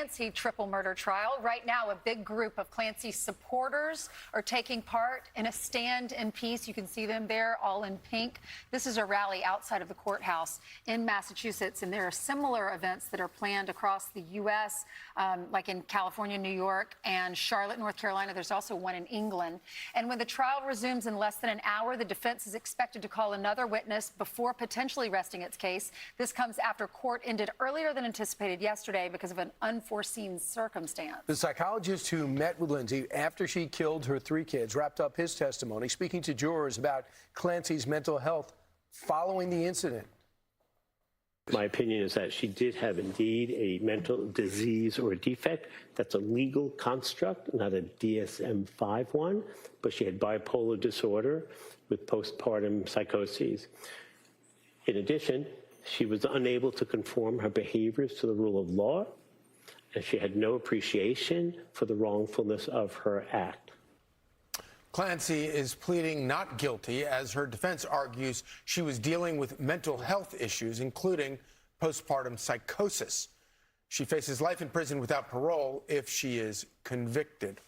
Clancy triple murder trial. Right now, a big group of Clancy supporters are taking part in a stand in peace. You can see them there, all in pink. This is a rally outside of the courthouse in Massachusetts, and there are similar events that are planned across the U.S., like in California, New York, and Charlotte, North Carolina. There's also one in England. And when the trial resumes in less than an hour, the defense is expected to call another witness before potentially resting its case. This comes after court ended earlier than anticipated yesterday because of an unforeseen circumstance. The psychologist who met with Lindsay after she killed her 3 kids wrapped up his testimony, speaking to jurors about Clancy's mental health following the incident. My opinion is that she did have indeed a mental disease or a defect. That's a legal construct, not a DSM-5 one, but she had bipolar disorder with postpartum psychoses. In addition, she was unable to conform her behaviors to the rule of law, and she had no appreciation for the wrongfulness of her act. Clancy is pleading not guilty as her defense argues she was dealing with mental health issues, including postpartum psychosis. She faces life in prison without parole if she is convicted.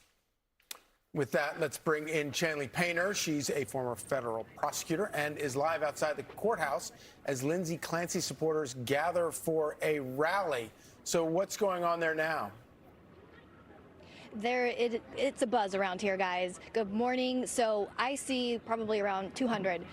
With that, let's bring in Chanley Painter. She's a former federal prosecutor and is live outside the courthouse as Lindsay Clancy supporters gather for a rally. So what's going on there now? It's a buzz around here, guys. Good morning. So I see probably around 200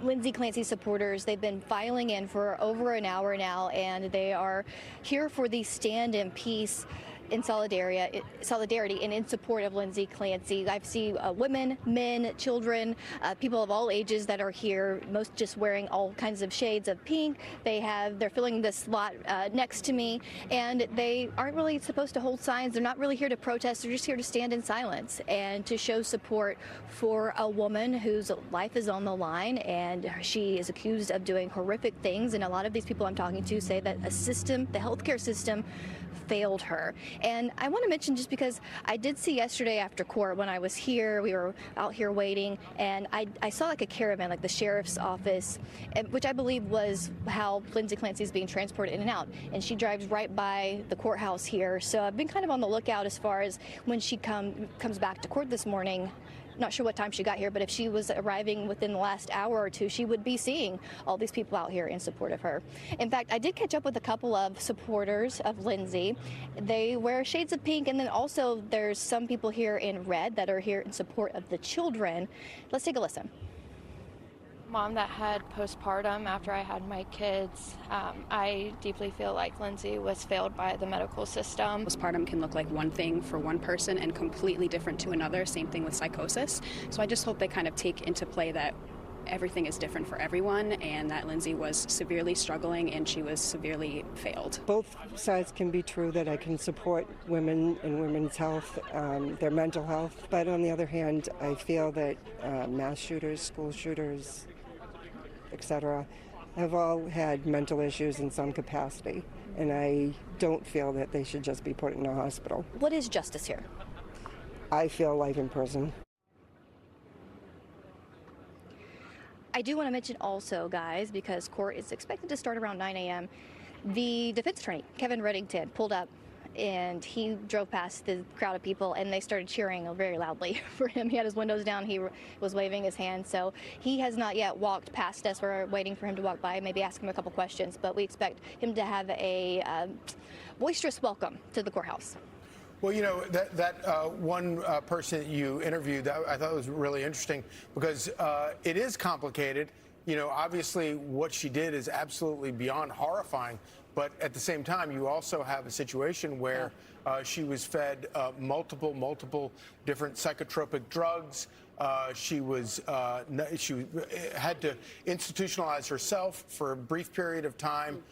Lindsay Clancy supporters. They've been filing in for over an hour now, and they are here for the stand in peace in solidarity and in support of Lindsay Clancy. I see women, men, children, people of all ages that are here, most just wearing all kinds of shades of pink. They're filling this lot next to me, and they aren't really supposed to hold signs. They're not really here to protest. They're just here to stand in silence and to show support for a woman whose life is on the line, and she is accused of doing horrific things. And a lot of these people I'm talking to say that the healthcare system failed her. And I want to mention, just because I did see yesterday after court when I was here, we were out here waiting, and I saw like a caravan, like the sheriff's office, which I believe was how Lindsay Clancy is being transported in and out. And she drives right by the courthouse here. So I've been kind of on the lookout as far as when she comes back to court this morning. Not sure what time she got here, but if she was arriving within the last hour or two, she would be seeing all these people out here in support of her. In fact, I did catch up with a couple of supporters of Lindsay. They wear shades of pink, and then also there's some people here in red that are here in support of the children. Let's take a listen. Mom that had postpartum after I had my kids. I deeply feel like Lindsay was failed by the medical system. Postpartum can look like one thing for one person and completely different to another. Same thing with psychosis. So I just hope they kind of take into play that everything is different for everyone, and that Lindsay was severely struggling and she was severely failed. Both sides can be true, that I can support women and women's health, their mental health. But on the other hand, I feel that mass shooters, school shooters, etc., have all had mental issues in some capacity, and I don't feel that they should just be put in a hospital. What is justice here? I feel life in prison. I do want to mention also, guys, because court is expected to start around 9 a.m., the defense attorney, Kevin Reddington, pulled up, and he drove past the crowd of people, and they started cheering very loudly for him. He had his windows down. He was waving his hand. So he has not yet walked past us. We're waiting for him to walk by, maybe ask him a couple questions. But we expect him to have a boisterous welcome to the courthouse. Well, you know, that one person that you interviewed, I thought was really interesting because it is complicated. You know, obviously what she did is absolutely beyond horrifying. But at the same time, you also have a situation where she was fed multiple different psychotropic drugs. She had to institutionalize herself for a brief period of time.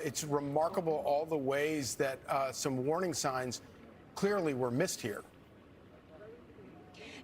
It's remarkable all the ways that some warning signs clearly were missed here.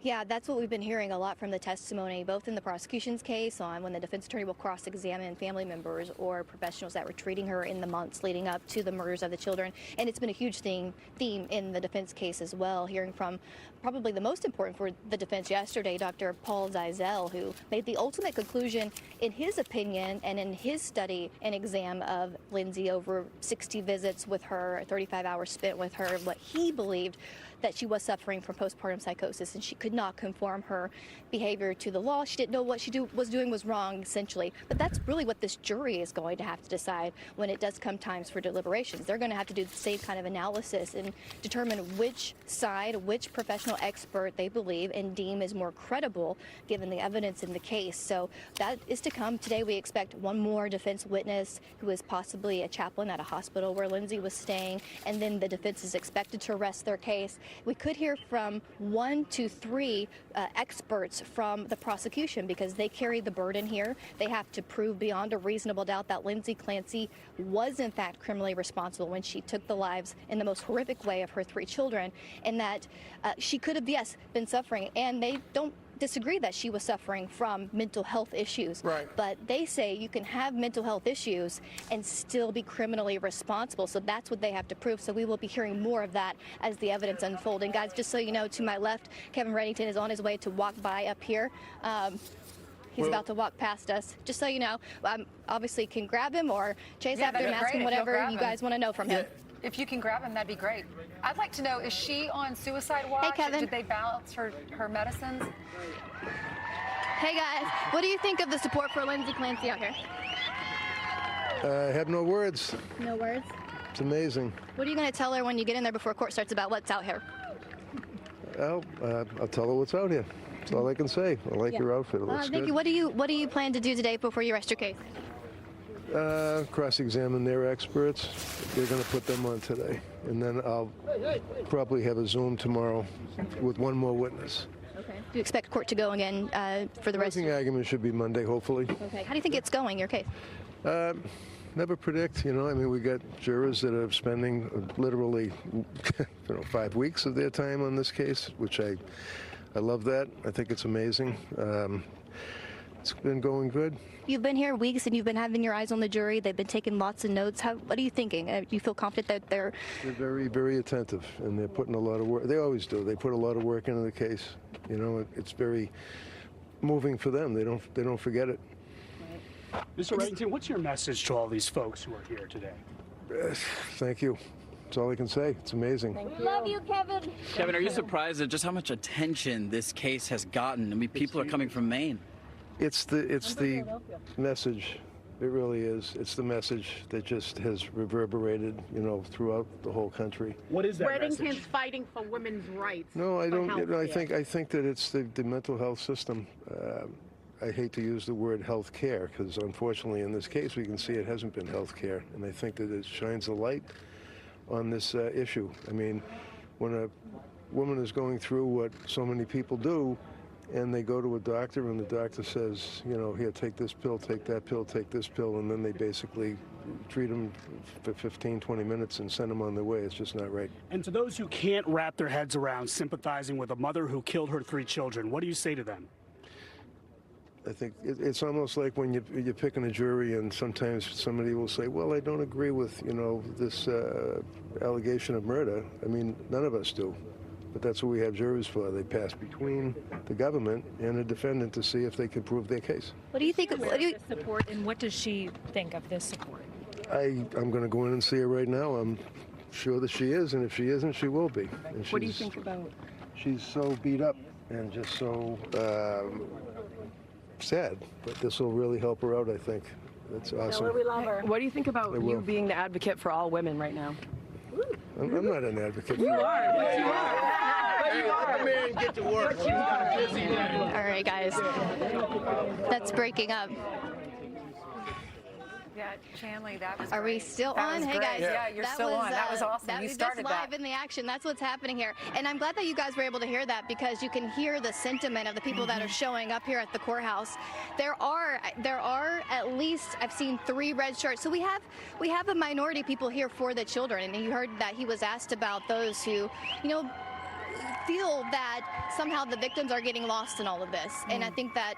Yeah, that's what we've been hearing a lot from the testimony, both in the prosecution's case on when the defense attorney will cross-examine family members or professionals that were treating her in the months leading up to the murders of the children. And it's been a huge theme in the defense case as well, hearing from probably the most important for the defense yesterday, Dr. Paul Zeisel, who made the ultimate conclusion in his opinion and in his study and exam of Lindsay over 60 visits with her, 35 hours spent with her, what he believed that she was suffering from postpartum psychosis, and she could not conform her behavior to the law. She didn't know what she was doing was wrong, essentially. But that's really what this jury is going to have to decide when it does come times for deliberations. They're going to have to do the same kind of analysis and determine which side, which professional expert they believe and deem is more credible given the evidence in the case. So that is to come. Today we expect one more defense witness who is possibly a chaplain at a hospital where Lindsay was staying, and then the defense is expected to rest their case. We could hear from 1 to 3 experts from the prosecution because they carry the burden here. They have to prove beyond a reasonable doubt that Lindsay Clancy was in fact criminally responsible when she took the lives in the most horrific way of her 3 children, and that she could have, yes, been suffering. And they don't disagree that she was suffering from mental health issues. Right. But they say you can have mental health issues and still be criminally responsible. So that's what they have to prove. So we will be hearing more of that as the evidence unfolds. And guys, just so you know, to my left, Kevin Reddington is on his way to walk by up here. He's about to walk past us. Just so you know, obviously can grab him or chase after him, ask him whatever you guys want to know from him. If you can grab him, that'd be great. I'd like to know, is she on suicide watch? Hey, Kevin. Did they balance her medicines? Hey, guys. What do you think of the support for Lindsay Clancy out here? I have no words. No words? It's amazing. What are you going to tell her when you get in there before court starts about what's out here? Well, I'll tell her what's out here. That's all I can say. I like your outfit. It looks thank good. you. What do you plan to do today before you rest your case? Cross-examine their experts. They're going to put them on today. And then I'll probably have a Zoom tomorrow with one more witness. Okay. Do you expect court to go again for the rest? Closing argument should be Monday, hopefully. Okay. How do you think it's going, your case? Never predict, you know. I mean, we got jurors that are spending literally 5 weeks of their time on this case, which I love that. I think it's amazing. It's been going good. You've been here weeks and you've been having your eyes on the jury. They've been taking lots of notes. What are you thinking? Do you feel confident that they're very, very attentive, and they're putting a lot of work. They always do. They put a lot of work into the case. You know, it's very moving for them. They don't forget it. Mr. Reddington, what's your message to all these folks who are here today? Thank you. That's all I can say. It's amazing. We love you, Kevin. Kevin, are you surprised at just how much attention this case has gotten? I mean, people are coming from Maine. It's the message. It really is. It's the message that just has reverberated, you know, throughout the whole country. What is that Reddington's message? fighting for women's rights. No, I don't. health I care. think that it's the mental health system. I hate to use the word health care because unfortunately in this case we can see it hasn't been health care, and I think that it shines a light on this issue. I mean, when a woman is going through what so many people do, and they go to a doctor and the doctor says, you know, here, take this pill, take that pill, take this pill, and then they basically treat them for 15, 20 minutes and send them on their way. It's just not right. And to those who can't wrap their heads around sympathizing with a mother who killed her 3 children, what do you say to them? I think it's almost like when you're picking a jury and sometimes somebody will say, well, I don't agree with, you know, this allegation of murder. I mean, none of us do. But that's what we have juries for. They pass between the government and a defendant to see if they can prove their case. What do you think? What do you Support, and what does she think of this support? I'm going to go in and see her right now. I'm sure that she is, and if she isn't, she will be. And What do you think about? She's so beat up and just so sad, but this will really help her out, I think. That's awesome. We love her. What do you think about I will. you being the advocate for all women right now? I'm not an advocate. You are. But you are. Man, get to work. All right, guys. That's breaking up. Yeah, Chanley, that was Are we great. still That on? was Hey, great. guys. Yeah, you're still on. That was awesome. You started that's live that. in the action. That's what's happening here. And I'm glad that you guys were able to hear that because you can hear the sentiment of the people that are showing up here at the courthouse. There are at least, I've seen 3 red shirts. So we have a minority of people here for the children. And you heard that he was asked about those who, you know, feel that somehow the victims are getting lost in all of this. And I think that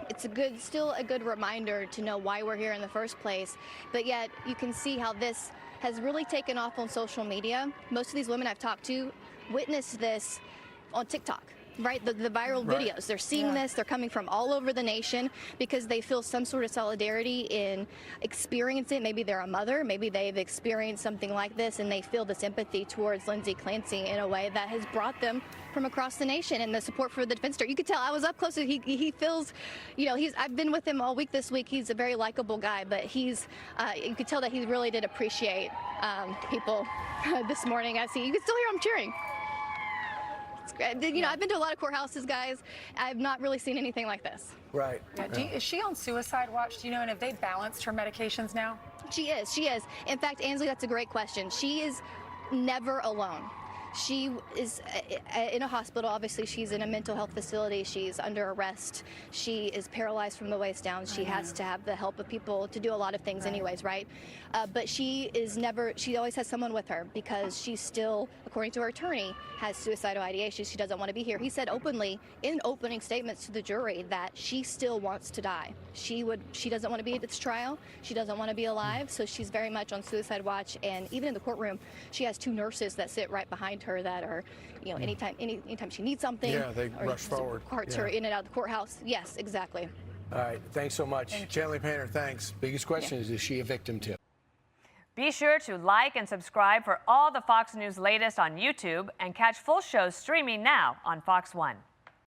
it's still a good reminder to know why we're here in the first place. But yet you can see how this has really taken off on social media. Most of these women I've talked to witnessed this on TikTok. Right, the viral videos. They're seeing this. They're coming from all over the nation because they feel some sort of solidarity in experiencing it. Maybe they're a mother. Maybe they've experienced something like this, and they feel this empathy towards Lindsay Clancy in a way that has brought them from across the nation. And the support for the defense attorney. You could tell I was up close. He feels, you know, I've been with him all week this week. He's a very likable guy, but you could tell that he really did appreciate people this morning. You could still hear him cheering. You know, I've been to a lot of courthouses, guys. I've not really seen anything like this. Right. Yeah. Is she on suicide watch? Do you know? And have they balanced her medications now? She is. She is. In fact, Ansley, that's a great question. She is never alone. She is in a hospital. Obviously, she's in a mental health facility. She's under arrest. She is paralyzed from the waist down. She has to have the help of people to do a lot of things anyways, right? But she always has someone with her because she still, according to her attorney, has suicidal ideation. She doesn't want to be here. He said openly in opening statements to the jury that she still wants to die. She doesn't want to be at this trial. She doesn't want to be alive. So she's very much on suicide watch. And even in the courtroom, she has 2 nurses that sit right behind her that are, you know, anytime she needs something. Yeah, they rush forward. Carts her in and out of the courthouse. Yes, exactly. All right, thanks so much. Chanley Painter, thanks. Biggest question is she a victim too? Be sure to like and subscribe for all the Fox News latest on YouTube and catch full shows streaming now on Fox One.